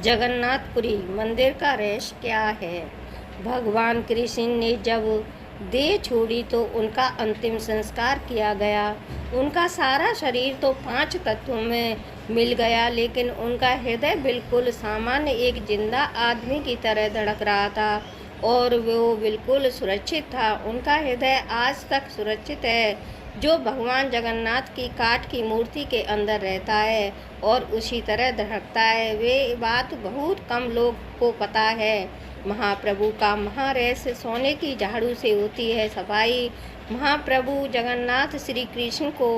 जगन्नाथपुरी मंदिर का रहस्य क्या है? भगवान कृष्ण ने जब देह छोड़ी तो उनका अंतिम संस्कार किया गया। उनका सारा शरीर तो 5 तत्वों में मिल गया, लेकिन उनका हृदय बिल्कुल सामान्य एक जिंदा आदमी की तरह धड़क रहा था और वो बिल्कुल सुरक्षित था। उनका हृदय आज तक सुरक्षित है, जो भगवान जगन्नाथ की काठ की मूर्ति के अंदर रहता है और उसी तरह धड़कता है। वे बात बहुत कम लोग को पता है। महाप्रभु का महारहस्य सोने की झाड़ू से होती है सफाई। महाप्रभु जगन्नाथ श्री कृष्ण को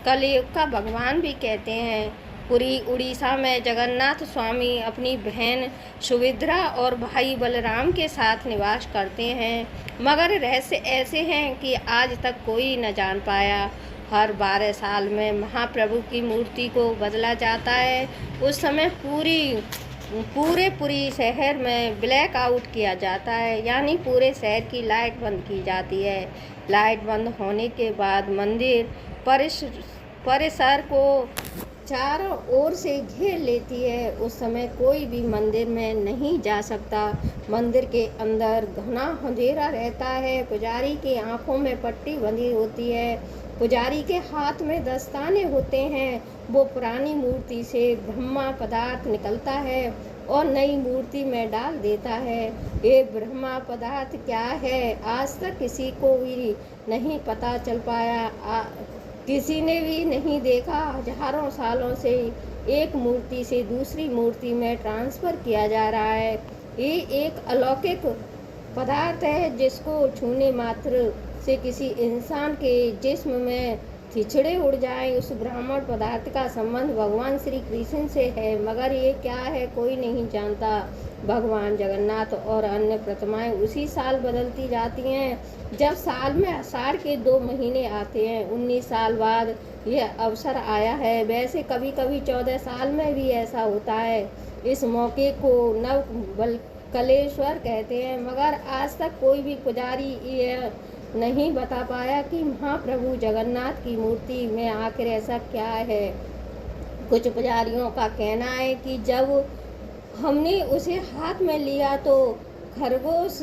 कलयुग का भगवान भी कहते हैं। पुरी उड़ीसा में जगन्नाथ स्वामी अपनी बहन सुभद्रा और भाई बलराम के साथ निवास करते हैं, मगर रहस्य ऐसे हैं कि आज तक कोई न जान पाया। हर 12 साल में महाप्रभु की मूर्ति को बदला जाता है। उस समय पूरे पुरी शहर में ब्लैक आउट किया जाता है, यानी पूरे शहर की लाइट बंद की जाती है। लाइट बंद होने के बाद मंदिर परिसर को चारों ओर से घेर लेती है। उस समय कोई भी मंदिर में नहीं जा सकता। मंदिर के अंदर घना अंधेरा रहता है। पुजारी की आंखों में पट्टी बंधी होती है। पुजारी के हाथ में दस्ताने होते हैं। वो पुरानी मूर्ति से ब्रह्मा पदार्थ निकलता है और नई मूर्ति में डाल देता है। ये ब्रह्मा पदार्थ क्या है, आज तक किसी को भी नहीं पता चल पाया। किसी ने भी नहीं देखा। हजारों सालों से एक मूर्ति से दूसरी मूर्ति में ट्रांसफ़र किया जा रहा है। ये एक अलौकिक पदार्थ है, जिसको छूने मात्र से किसी इंसान के जिस्म में खिचड़े उड़ जाए। उस ब्राह्मण पदार्थ का संबंध भगवान श्री कृष्ण से है, मगर ये क्या है कोई नहीं जानता। भगवान जगन्नाथ और अन्य प्रतिमाएं उसी साल बदलती जाती हैं, जब साल में आषाढ़ के 2 महीने आते हैं। 19 साल बाद यह अवसर आया है। वैसे कभी कभी 14 साल में भी ऐसा होता है। इस मौके को नव कलेश्वर कहते हैं, मगर आज तक कोई भी पुजारी यह नहीं बता पाया कि महाप्रभु जगन्नाथ की मूर्ति में आखिर ऐसा क्या है। कुछ पुजारियों का कहना है कि जब हमने उसे हाथ में लिया तो खरगोश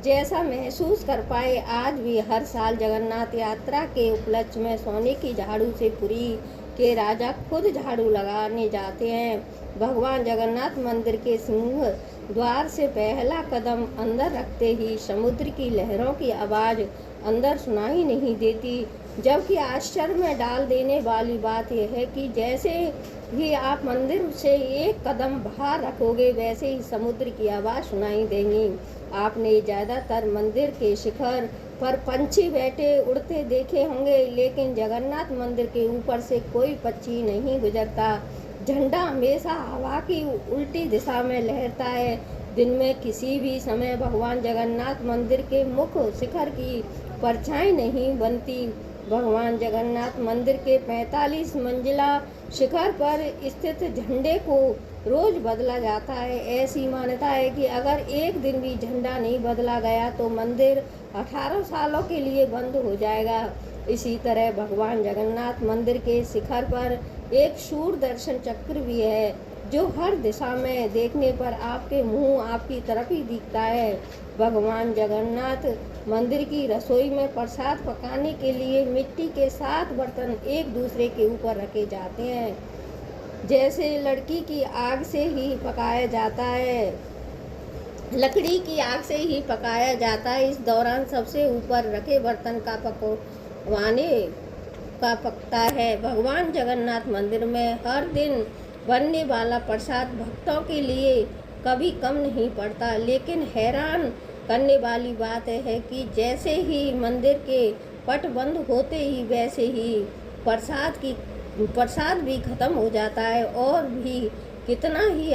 जैसा महसूस कर पाए। आज भी हर साल जगन्नाथ यात्रा के उपलक्ष्य में सोने की झाड़ू से पुरी के राजा खुद झाड़ू लगाने जाते हैं। भगवान जगन्नाथ मंदिर के सिंह द्वार से पहला कदम अंदर रखते ही समुद्र की लहरों की आवाज़ अंदर सुनाई नहीं देती। जबकि आश्चर्य में डाल देने वाली बात यह है कि जैसे ही आप मंदिर से एक कदम बाहर रखोगे, वैसे ही समुद्र की आवाज़ सुनाई देंगी। आपने ज़्यादातर मंदिर के शिखर पर पंछी बैठे उड़ते देखे होंगे, लेकिन जगन्नाथ मंदिर के ऊपर से कोई पक्षी नहीं गुजरता। झंडा हमेशा हवा की उल्टी दिशा में लहरता है। दिन में किसी भी समय भगवान जगन्नाथ मंदिर के मुख्य शिखर की परछाई नहीं बनती। भगवान जगन्नाथ मंदिर के 45 मंजिला शिखर पर स्थित झंडे को रोज बदला जाता है। ऐसी मान्यता है कि अगर एक दिन भी झंडा नहीं बदला गया तो मंदिर 18 सालों के लिए बंद हो जाएगा। इसी तरह भगवान जगन्नाथ मंदिर के शिखर पर एक सूर्यदर्शन चक्र भी है, जो हर दिशा में देखने पर आपके मुंह आपकी तरफ ही दिखता है। भगवान जगन्नाथ मंदिर की रसोई में प्रसाद पकाने के लिए मिट्टी के 7 बर्तन एक दूसरे के ऊपर रखे जाते हैं, जैसे लकड़ी की आग से ही पकाया जाता है। इस दौरान सबसे ऊपर रखे बर्तन का पकता है। भगवान जगन्नाथ मंदिर में हर दिन बनने वाला प्रसाद भक्तों के लिए कभी कम नहीं पड़ता। लेकिन हैरान करने वाली बात है कि जैसे ही मंदिर के पट बंद होते ही वैसे ही प्रसाद भी खत्म हो जाता है। और भी कितना ही